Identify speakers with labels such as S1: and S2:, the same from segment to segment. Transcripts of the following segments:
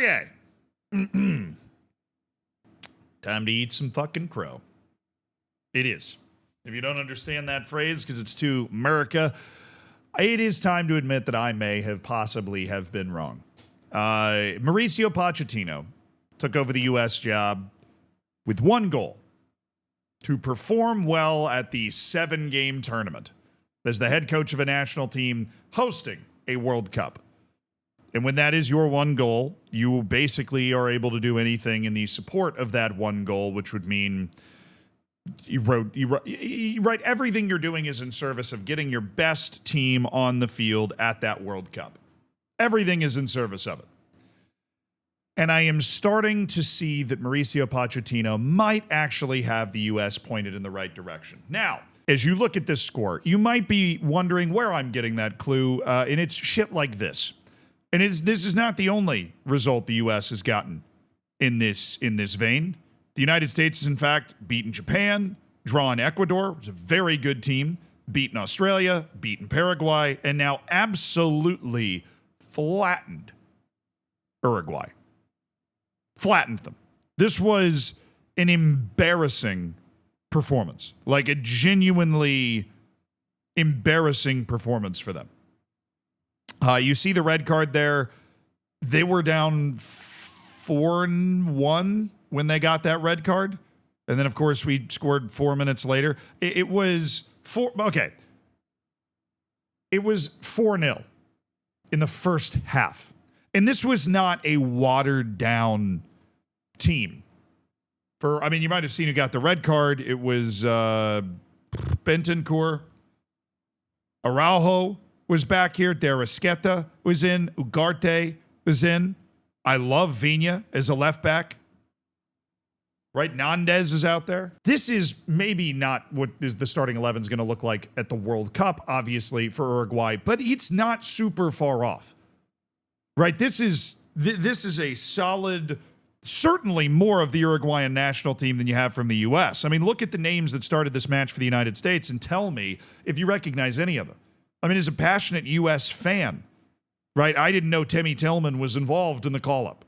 S1: Okay. Time to eat some fucking crow. It is. If you don't understand that phrase because it's too America, it is time to admit that I may have possibly have been wrong. Mauricio Pochettino took over the U.S. job with one goal: to perform well at the 7-game tournament as the head coach of a national team hosting a World Cup. And when that is your one goal, you basically are able to do anything in the support of that one goal, which would mean you write everything you're doing is in service of getting your best team on the field at that World Cup. Everything is in service of it. And I am starting to see that Mauricio Pochettino might actually have the U.S. pointed in the right direction. Now, as you look at this score, you might be wondering where I'm getting that clue, and it's shit like this. And this is not the only result the U.S. has gotten in this vein. The United States has, in fact, beaten Japan, drawn Ecuador, was a very good team, beaten Australia, beaten Paraguay, and now absolutely flattened Uruguay. Flattened them. This was an embarrassing performance, like a genuinely embarrassing performance for them. You see the red card there. They were down 4-1 when they got that red card. And then, of course, we scored 4 minutes later. It was 4-0 in the first half. And this was not a watered down team. You might have seen who got the red card. It was Bentancur. Araujo was back here. Derisqueta was in. Ugarte was in. I love Viña as a left back. Right? Nandez is out there. This is maybe not what is the starting 11 is going to look like at the World Cup, obviously, for Uruguay, but it's not super far off. Right? This is a solid, certainly more of the Uruguayan national team than you have from the U.S. I mean, look at the names that started this match for the United States and tell me if you recognize any of them. I mean, as a passionate U.S. fan, right, I didn't know Timmy Tillman was involved in the call-up.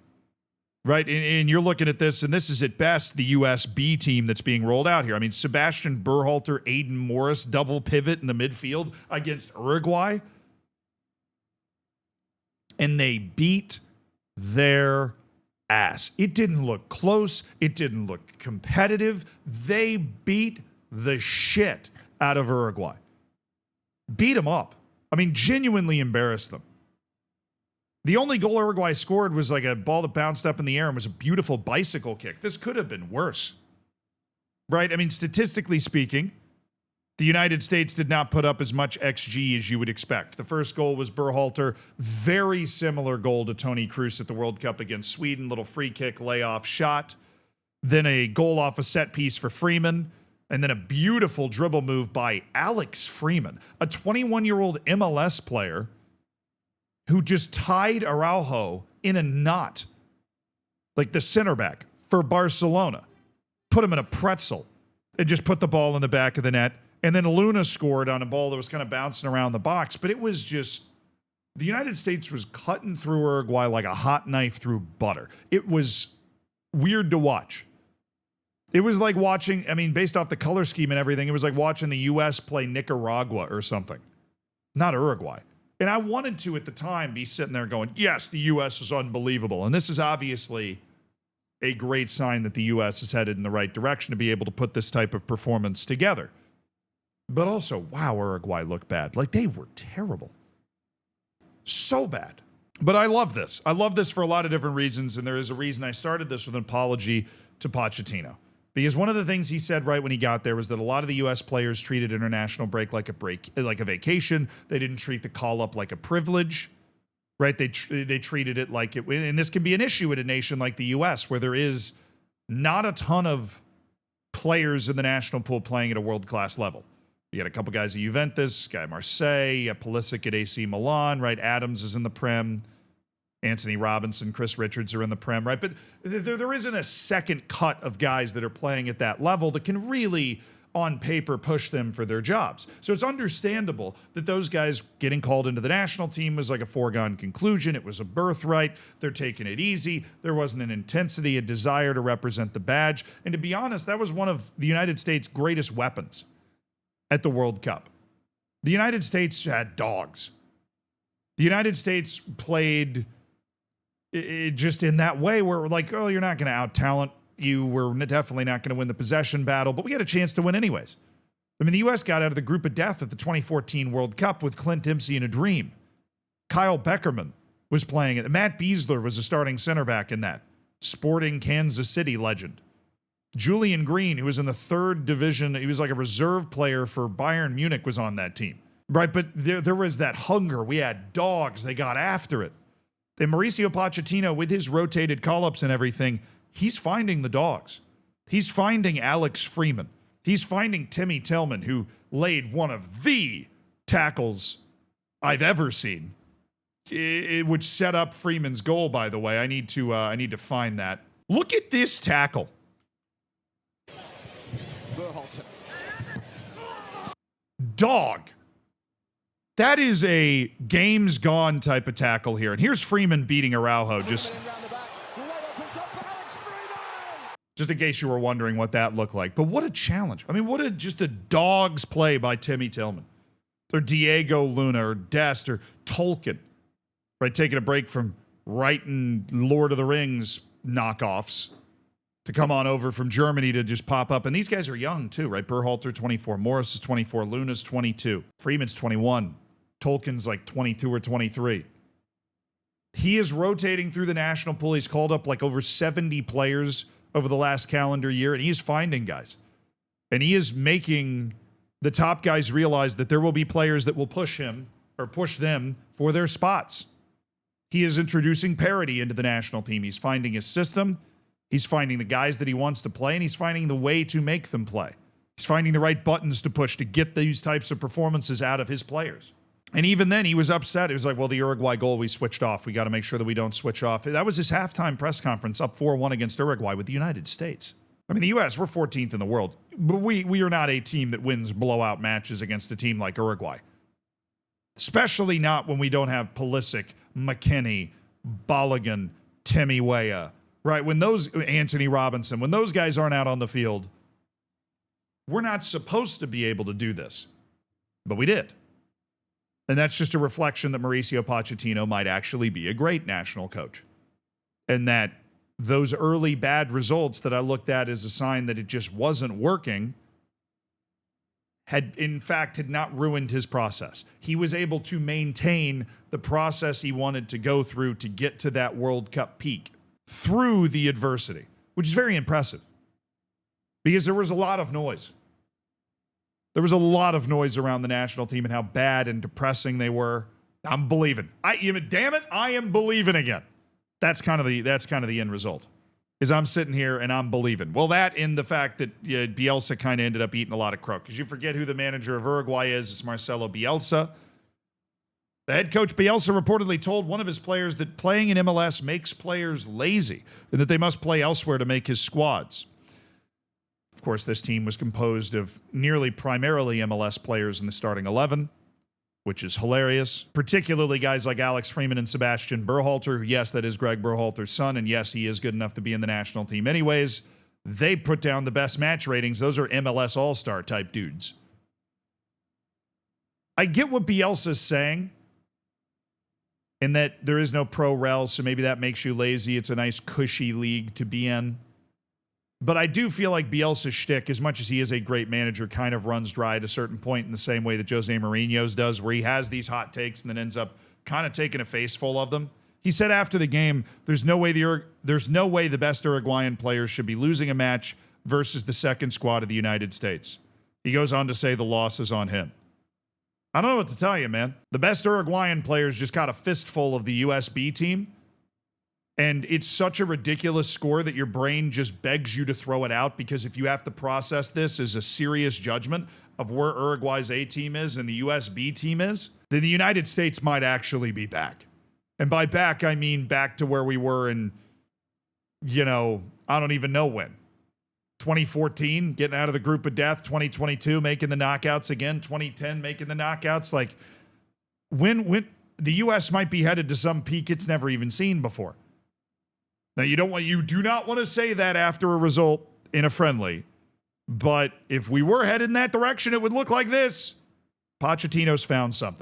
S1: Right, and you're looking at this, and this is at best the U.S. B team that's being rolled out here. I mean, Sebastian Berhalter, Aiden Morris, double pivot in the midfield against Uruguay. And they beat their ass. It didn't look close. It didn't look competitive. They beat the shit out of Uruguay. Beat them up. I mean, genuinely embarrassed them. The only goal Uruguay scored was like a ball that bounced up in the air and was a beautiful bicycle kick. This could have been worse. Right? I mean, statistically speaking, the United States did not put up as much XG as you would expect. The first goal was Berhalter. Very similar goal to Toni Kroos at the World Cup against Sweden. Little free kick, layoff shot. Then a goal off a set piece for Freeman. And then a beautiful dribble move by Alex Freeman, a 21-year-old MLS player who just tied Araujo in a knot, like the center back for Barcelona, put him in a pretzel, and just put the ball in the back of the net. And then Luna scored on a ball that was kind of bouncing around the box. But it was just, the United States was cutting through Uruguay like a hot knife through butter. It was weird to watch. It was like watching, I mean, based off the color scheme and everything, it was like watching the U.S. play Nicaragua or something. Not Uruguay. And I wanted to, at the time, be sitting there going, yes, the U.S. is unbelievable. And this is obviously a great sign that the U.S. is headed in the right direction to be able to put this type of performance together. But also, wow, Uruguay looked bad. Like, they were terrible. So bad. But I love this. I love this for a lot of different reasons, and there is a reason I started this with an apology to Pochettino. Because one of the things he said right when he got there was that a lot of the U.S. players treated international break like a vacation. They didn't treat the call-up like a privilege, right? They treated it like it, and this can be an issue in a nation like the U.S. where there is not a ton of players in the national pool playing at a world-class level. You got a couple guys at Juventus, guy at Marseille, you got Pulisic at AC Milan, right? Adams is in the Prem. Anthony Robinson, Chris Richards are in the Prem, right? But there isn't a second cut of guys that are playing at that level that can really on paper push them for their jobs. So it's understandable that those guys getting called into the national team was like a foregone conclusion. It was a birthright. They're taking it easy. There wasn't an intensity, a desire to represent the badge. And to be honest, that was one of the United States' greatest weapons at the World Cup. The United States had dogs. The United States played it just in that way where we're like, oh, you're not going to out-talent you. We're definitely not going to win the possession battle, but we had a chance to win anyways. I mean, the U.S. got out of the group of death at the 2014 World Cup with Clint Dempsey in a dream. Kyle Beckerman was playing it. Matt Beasler was a starting center back in that. Sporting Kansas City legend. Julian Green, who was in the third division, he was like a reserve player for Bayern Munich, was on that team. Right, but there was that hunger. We had dogs. They got after it. And Mauricio Pochettino, with his rotated call-ups and everything, he's finding the dogs. He's finding Alex Freeman. He's finding Timmy Tillman, who laid one of the tackles I've ever seen. It would set up Freeman's goal, by the way. I need to find that. Look at this tackle. Dog. That is a game's gone type of tackle here. And here's Freeman beating Araujo. Just in case you were wondering what that looked like. But what a challenge. I mean, just a dog's play by Timmy Tillman. Or Diego Luna or Dest or Tolkien. Right, taking a break from writing Lord of the Rings knockoffs to come on over from Germany to just pop up. And these guys are young too, right? Berhalter, 24. Morris is 24. Luna's 22. Freeman's 21. Tolkien's like 22 or 23. He is rotating through the national pool. He's called up like over 70 players over the last calendar year, and he is finding guys. And he is making the top guys realize that there will be players that will push him or push them for their spots. He is introducing parity into the national team. He's finding his system. He's finding the guys that he wants to play, and he's finding the way to make them play. He's finding the right buttons to push to get these types of performances out of his players. And even then, he was upset. He was like, well, the Uruguay goal, we switched off. We got to make sure that we don't switch off. That was his halftime press conference, up 4-1 against Uruguay with the United States. I mean, the U.S., we're 14th in the world. But we are not a team that wins blowout matches against a team like Uruguay. Especially not when we don't have Pulisic, McKinney, Balogun, Temi Weah. Right, when those, Anthony Robinson, when those guys aren't out on the field, we're not supposed to be able to do this. But we did. And that's just a reflection that Mauricio Pochettino might actually be a great national coach. And that those early bad results that I looked at as a sign that it just wasn't working had not ruined his process. He was able to maintain the process he wanted to go through to get to that World Cup peak through the adversity, which is very impressive because there was a lot of noise. There was a lot of noise around the national team and how bad and depressing they were. I'm believing. Damn it, I am believing again. That's kind of the end result. Is I'm sitting here and I'm believing. Well, that in the fact that Bielsa kind of ended up eating a lot of crook. Because you forget who the manager of Uruguay is. It's Marcelo Bielsa. The head coach Bielsa reportedly told one of his players that playing in MLS makes players lazy and that they must play elsewhere to make his squads. Of course, this team was composed of nearly primarily MLS players in the starting 11, which is hilarious. Particularly guys like Alex Freeman and Sebastian Berhalter. Yes, that is Greg Berhalter's son, and yes, he is good enough to be in the national team anyways. They put down the best match ratings. Those are MLS All-Star type dudes. I get what Bielsa's saying, in that there is no pro rel, so maybe that makes you lazy. It's a nice cushy league to be in. But I do feel like Bielsa's shtick, as much as he is a great manager, kind of runs dry at a certain point in the same way that Jose Mourinho's does, where he has these hot takes and then ends up kind of taking a face full of them. He said after the game, there's no way the best Uruguayan players should be losing a match versus the second squad of the United States. He goes on to say the loss is on him. I don't know what to tell you, man. The best Uruguayan players just got a fistful of the USB team. And it's such a ridiculous score that your brain just begs you to throw it out, because if you have to process this as a serious judgment of where Uruguay's A team is and the US B team is, then the United States might actually be back. And by back, I mean back to where we were in, I don't even know when. 2014, getting out of the group of death. 2022, making the knockouts again. 2010, making the knockouts. Like, when the U.S. might be headed to some peak it's never even seen before. Now, you do not want to say that after a result in a friendly, but if we were headed in that direction, it would look like this. Pochettino's found something.